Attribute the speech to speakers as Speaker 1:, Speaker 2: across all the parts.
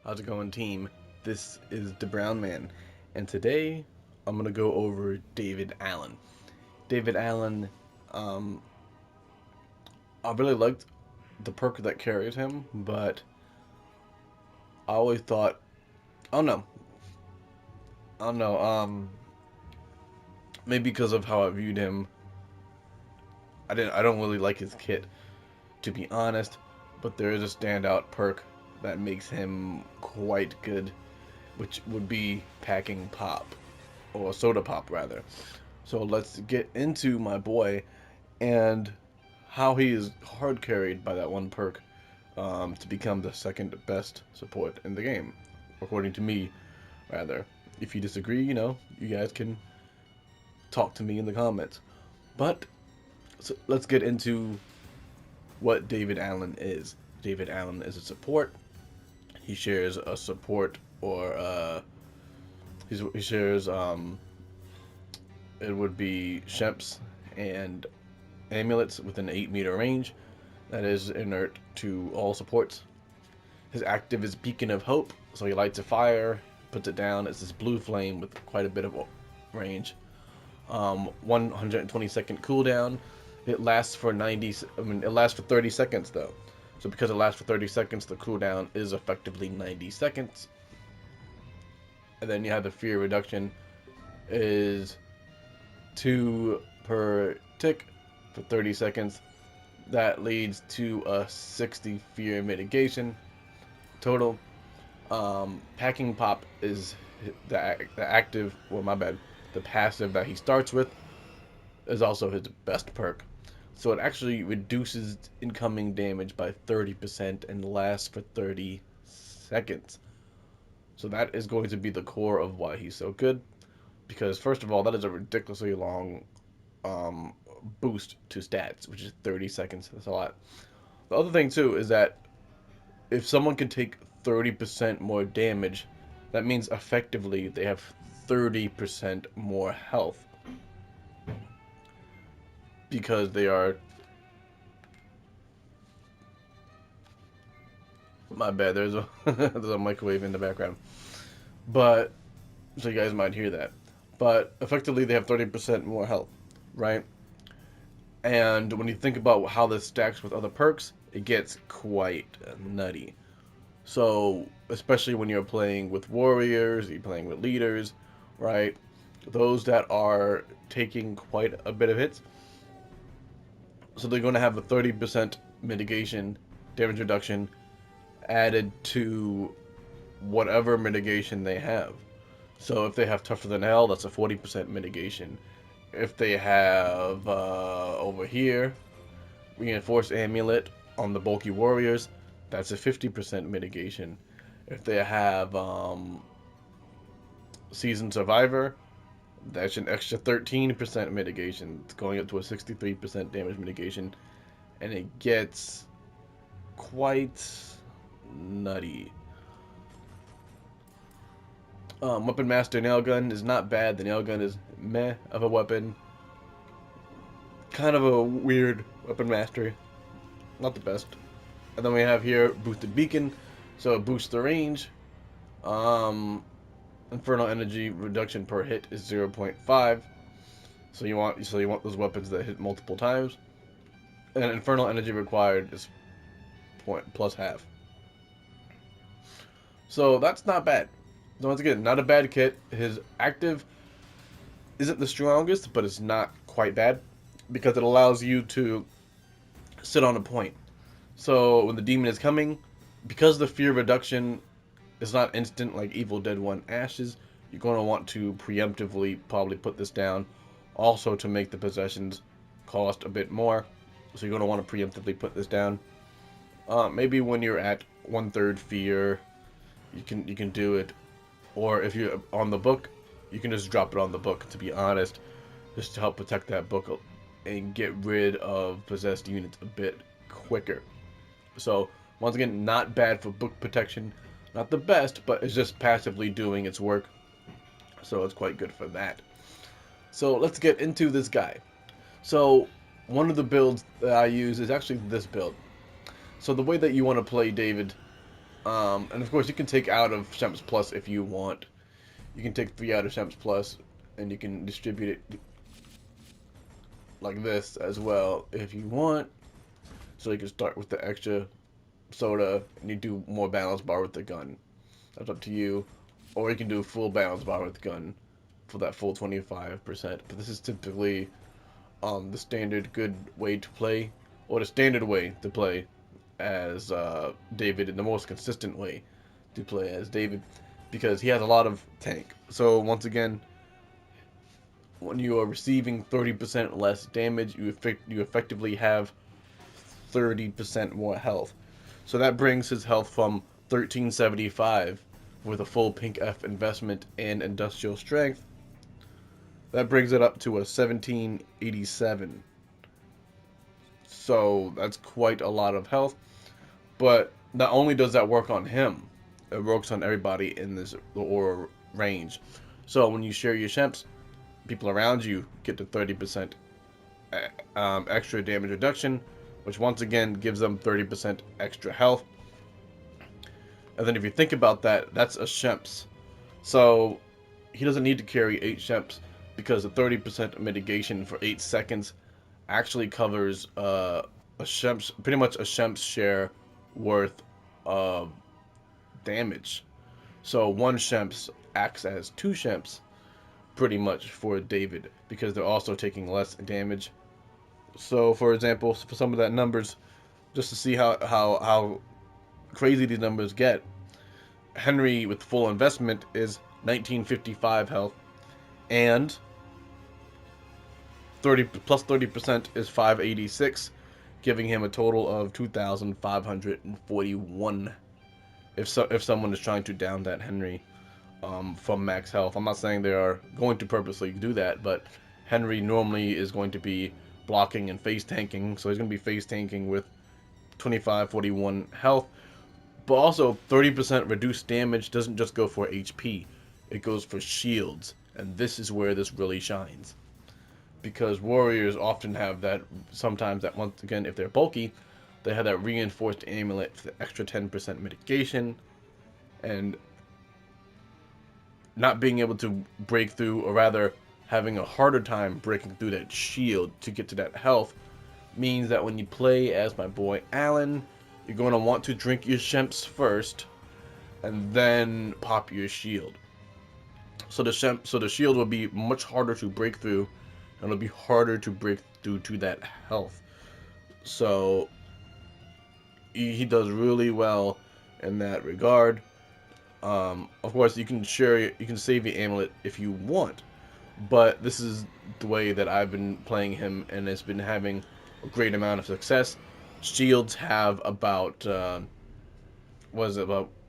Speaker 1: How's it going, team? This is the Brown Man, and today I'm gonna go over David Allen. David Allen, um, I really liked the perk that carried him, but I always thought, oh no, I don't know, maybe because of how I viewed him, I don't really like his kit, to be honest. But there is a standout perk that makes him quite good, which would be packing pop, or soda pop rather. So let's get into my boy and how he is hard carried by that one perk to become the second best support in the game, according to me, rather. If you disagree, you guys can talk to me in the comments. But let's get into what David Allen is. David Allen is a support. He shares a support or he shares it would be Shemps and amulets within 8-meter range. That is inert to all supports. His active is Beacon of Hope, so he lights a fire, puts it down. It's this blue flame with quite a bit of range. 120-second cooldown. It lasts for 90. I mean, it lasts for 30 seconds though. So because it lasts for 30 seconds, the cooldown is effectively 90 seconds. And then you have the fear reduction is 2 per tick for 30 seconds. That leads to a 60 fear mitigation total. Packing pop is the active, well, my bad, the passive that he starts with is also his best perk. So it actually reduces incoming damage by 30% and lasts for 30 seconds. So that is going to be the core of why he's so good. Because first of all, that is a ridiculously long um, boost to stats, which is 30 seconds. That's a lot. The other thing too is that if someone can take 30% more damage, that means effectively they have 30% more health because they are. My bad. There's a there's a microwave in the background, but so you guys might hear that. But effectively, they have 30% more health, right? And when you think about how this stacks with other perks, it gets quite nutty. So, especially when you're playing with warriors, you're playing with leaders, right? Those that are taking quite a bit of hits. So they're going to have a 30% mitigation, damage reduction added to whatever mitigation they have. So if they have tougher than hell, that's a 40% mitigation. If they have over here reinforced amulet on the bulky warriors, that's a 50% mitigation. If they have seasoned survivor, that's an extra 13% mitigation. It's going up to a 63% damage mitigation, and it gets quite nutty. Weapon Master Nail Gun is not bad. The Nail Gun is meh of a weapon. Kind of a weird weapon mastery. Not the best. And then we have here Boosted Beacon. So it boosts the range. Um, Infernal Energy reduction per hit is 0.5. So you want those weapons that hit multiple times. And Infernal Energy required is point plus half. So that's not bad. So once again, not a bad kit. His active isn't the strongest, but it's not quite bad because it allows you to sit on a point. So when the demon is coming, because the fear reduction is not instant like Evil Dead 1 Ashes, you're going to want to preemptively probably put this down. Also to make the possessions cost a bit more. So you're going to want to preemptively put this down. Maybe when you're at 1/3 fear, you can do it. Or if you're on the book, you can just drop it on the book, to be honest, just to help protect that book and get rid of possessed units a bit quicker. So, once again, not bad for book protection. Not the best, but it's just passively doing its work. So, it's quite good for that. So, let's get into this guy. So, one of the builds that I use is actually this build. So, the way that you want to play David And of course, you can take out of Shemps Plus if you want. You can take 3 out of Shemps Plus, and you can distribute it like this as well if you want. So you can start with the extra soda, and you do more balance bar with the gun. That's up to you. Or you can do full balance bar with the gun for that full 25%. But this is typically the standard good way to play, or the standard way to play as David, and the most consistent way to play as David, because he has a lot of tank. So once again, when you are receiving 30% less damage, you effectively have 30% more health. So that brings his health from 1375 with a full pink F investment and industrial strength. That brings it up to a 1787. So that's quite a lot of health. But not only does that work on him, it works on everybody in this aura range. So when you share your Shemps, people around you get to 30% extra damage reduction, which once again gives them 30% extra health. And then if you think about that, that's a Shemps. So he doesn't need to carry 8 Shemps, because the 30% mitigation for 8 seconds actually covers a Shemps, pretty much a Shemps share worth of damage. So 1 Shemps acts as 2 Shemps pretty much for David, because they're also taking less damage. So for example, for some of that numbers, just to see how crazy these numbers get, Henry with full investment is 1955 health, and 30% is 586, giving him a total of 2,541. If someone is trying to down that Henry from max health, I'm not saying they are going to purposely do that, but Henry normally is going to be blocking and face tanking, so he's going to be face tanking with 2541 health. But also 30% reduced damage doesn't just go for HP, it goes for shields, and this is where this really shines. Because warriors often have that, sometimes that, once again, if they're bulky, they have that reinforced amulet for the extra 10% mitigation, and not being able to break through, or rather having a harder time breaking through that shield to get to that health, means that when you play as my boy Alan, you're going to want to drink your Shemps first, and then pop your shield. So the shield will be much harder to break through, and it'll be harder to break through to that health. So he does really well in that regard. Of course, you can save your amulet if you want, but this is the way that I've been playing him, and it's been having a great amount of success. Shields have about about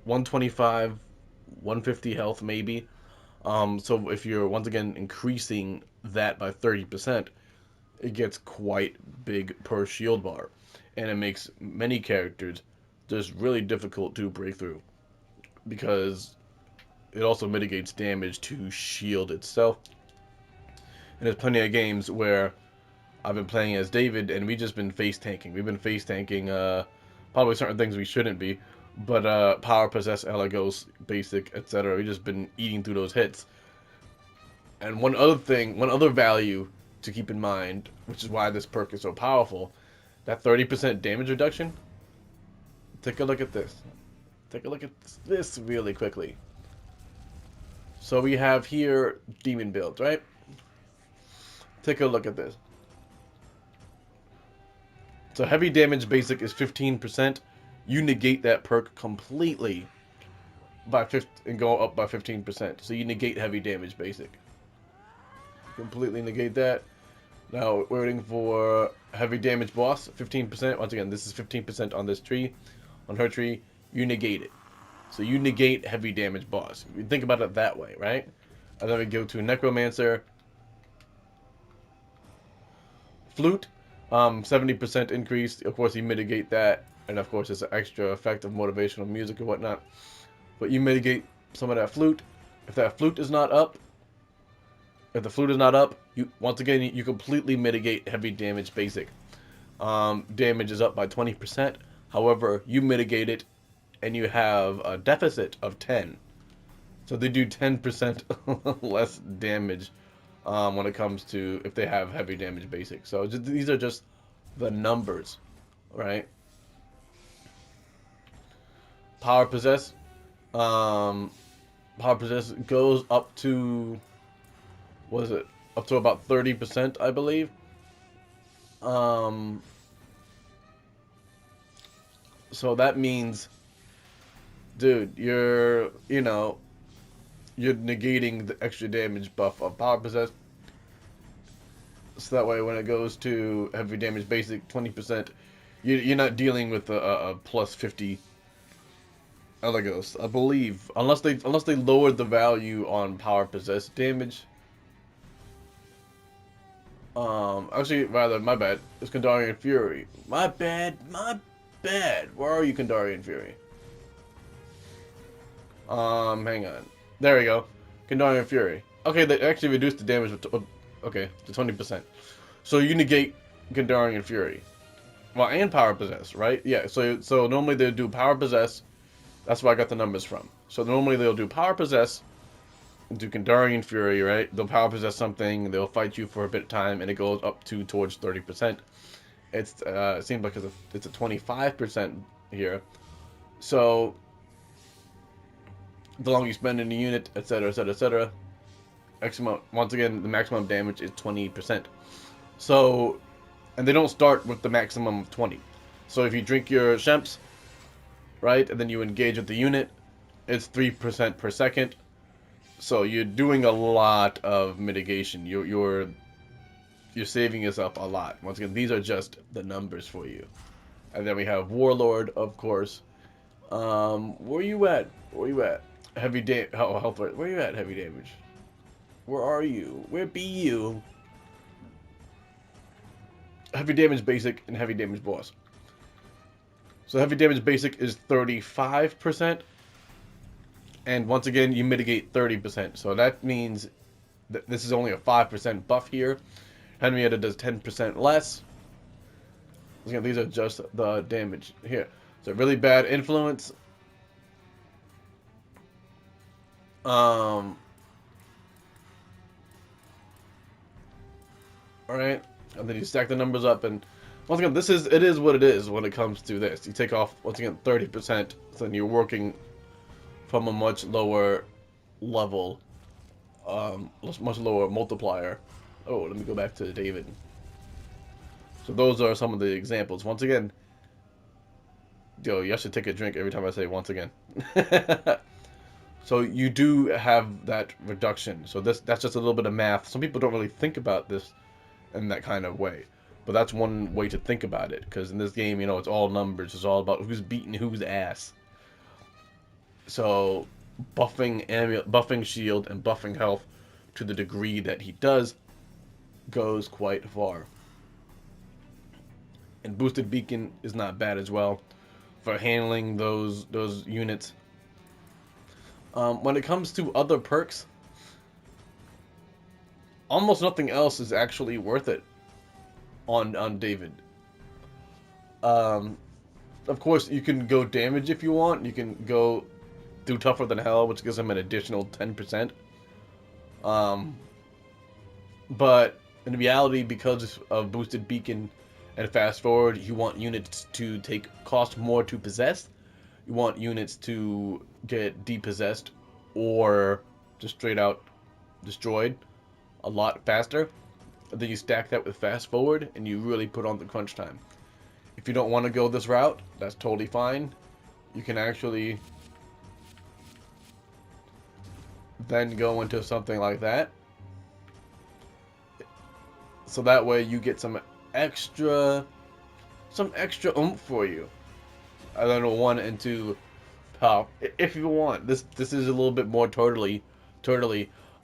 Speaker 1: 125, 150 health maybe. So if you're once again increasing that by 30%, it gets quite big per shield bar, and it makes many characters just really difficult to break through, because it also mitigates damage to shield itself. And there's plenty of games where I've been playing as David, and we've just been face tanking. We've been face tanking probably certain things we shouldn't be, but Power Possess, Elagos, Basic, etc. We've just been eating through those hits. And one other value to keep in mind, which is why this perk is so powerful, that 30% damage reduction. Take a look at this. Take a look at this really quickly. So we have here demon builds, right? Take a look at this. So heavy damage basic is 15%. You negate that perk completely by 50 and go up by 15%. So you negate heavy damage basic. Completely negate that. Now we're waiting for heavy damage boss, 15%. Once again, this is 15% on this tree. On her tree, you negate it. So you negate heavy damage boss. You think about it that way, right? And then we go to Necromancer. Flute, 70% increase. Of course, you mitigate that. And of course, it's an extra effect of motivational music and whatnot. But you mitigate some of that flute. If that flute is not up, you once again you completely mitigate heavy damage basic. Damage is up by 20%. However, you mitigate it and you have a deficit of 10. So they do 10% less damage when it comes to if they have heavy damage basic. So these are just the numbers, right? Power possess, um, power possess goes up to, what is it? Up to about 30%, I believe. Um, so that means, dude, you're negating the extra damage buff of power possess. So that way, when it goes to heavy damage basic 20%, you're not dealing with a plus 50 Elegos, I believe, unless they lowered the value on power possess damage. Actually, rather, my bad. It's Kandarian Fury. My bad. Where are you, Kandarian Fury? Hang on. There we go. Kandarian Fury. Okay, they actually reduced the damage to 20%. So you negate Kandarian Fury. Well, and Power Possess, right? Yeah, so normally they do Power Possess. That's where I got the numbers from. So normally they'll do Power Possess, do Kandarian Fury, right? They'll Power Possess something, they'll fight you for a bit of time, and it goes up towards 30%. It seems like it's a 25% here. So the longer you spend in the unit, etc., etc., etc. Once again, the maximum damage is 20%. So, and they don't start with the maximum of 20. So if you drink your Shemps, right, and then you engage with the unit, it's 3% per second. So you're doing a lot of mitigation. You're saving yourself a lot. Once again, these are just the numbers for you. And then we have Warlord, of course. Where you at? Where you at? Heavy health. Where you at? Heavy damage. Where are you? Where be you? Heavy damage basic and heavy damage boss. So heavy damage basic is 35%. And once again, you mitigate 30%. So that means that this is only a 5% buff here. Henrietta does 10% less. Again, these are just the damage here. So really bad influence. Alright. And then you stack the numbers up, and once again, it is what it is when it comes to this. You take off, once again, 30%, so then you're working from a much lower level, much lower multiplier. Oh, let me go back to David. So those are some of the examples. Once again, yo, you should take a drink every time I say once again. So you do have that reduction. So that's just a little bit of math. Some people don't really think about this in that kind of way. But that's one way to think about it. Because in this game, it's all numbers. It's all about who's beating whose ass. So buffing shield and buffing health to the degree that he does goes quite far. And boosted beacon is not bad as well for handling those units. When it comes to other perks, almost nothing else is actually worth it on David. Of course, you can go damage if you want. You can go do tougher than hell, which gives him an additional 10%. But in reality, because of boosted beacon and fast forward, you want units to cost more to possess. You want units to get depossessed or just straight out destroyed a lot faster. And then you stack that with fast forward and you really put on the crunch time. If you don't want to go this route, that's totally fine. You can actually then go into something like that. So that way you get some extra oomph for you. I don't know, 1 and 2 power if you want. This is a little bit more turtly,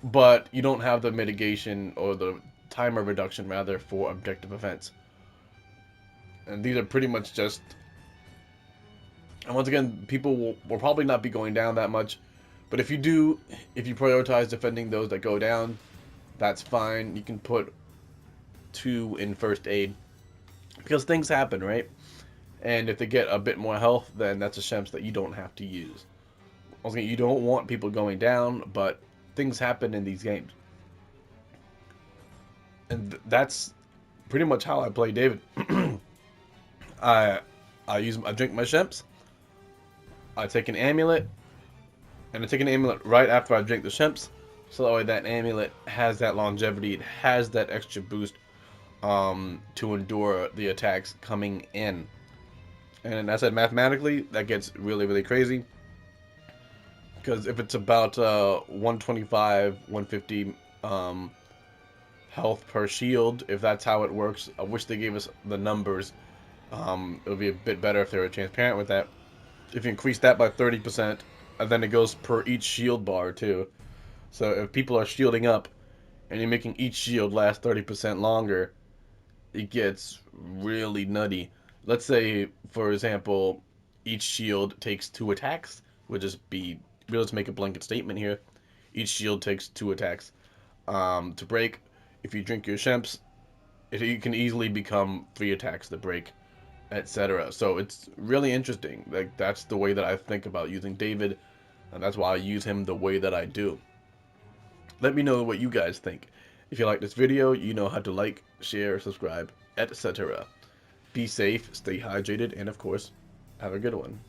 Speaker 1: but you don't have the mitigation or the timer reduction rather for objective events. And these are pretty much just, and once again, people will probably not be going down that much, but if you prioritize defending those that go down, that's fine. You can put 2 in first aid because things happen, right? And if they get a bit more health, then that's a Shemps that you don't have to use. Also, you don't want people going down, but things happen in these games. And that's pretty much how I play David. I I drink my Shemps, I take an amulet, and I take an amulet right after I drink the Shemps, so that way that amulet has that longevity, it has that extra boost to endure the attacks coming in. And as I said, mathematically, that gets really, really crazy. Because if it's about 125, 150 health per shield, if that's how it works, I wish they gave us the numbers. It would be a bit better if they were transparent with that. If you increase that by 30%, and then it goes per each shield bar too. So if people are shielding up, and you're making each shield last 30% longer, it gets really nutty. Let's say, for example, each shield takes 2 attacks. We'll just make a blanket statement here. Each shield takes 2 attacks. To break, if you drink your Shemps, you can easily become 3 attacks to break, etc. So it's really interesting. Like, that's the way that I think about using David, and that's why I use him the way that I do. Let me know what you guys think. If you like this video, you know how to like, share, subscribe, etc. Be safe, stay hydrated, and of course, have a good one.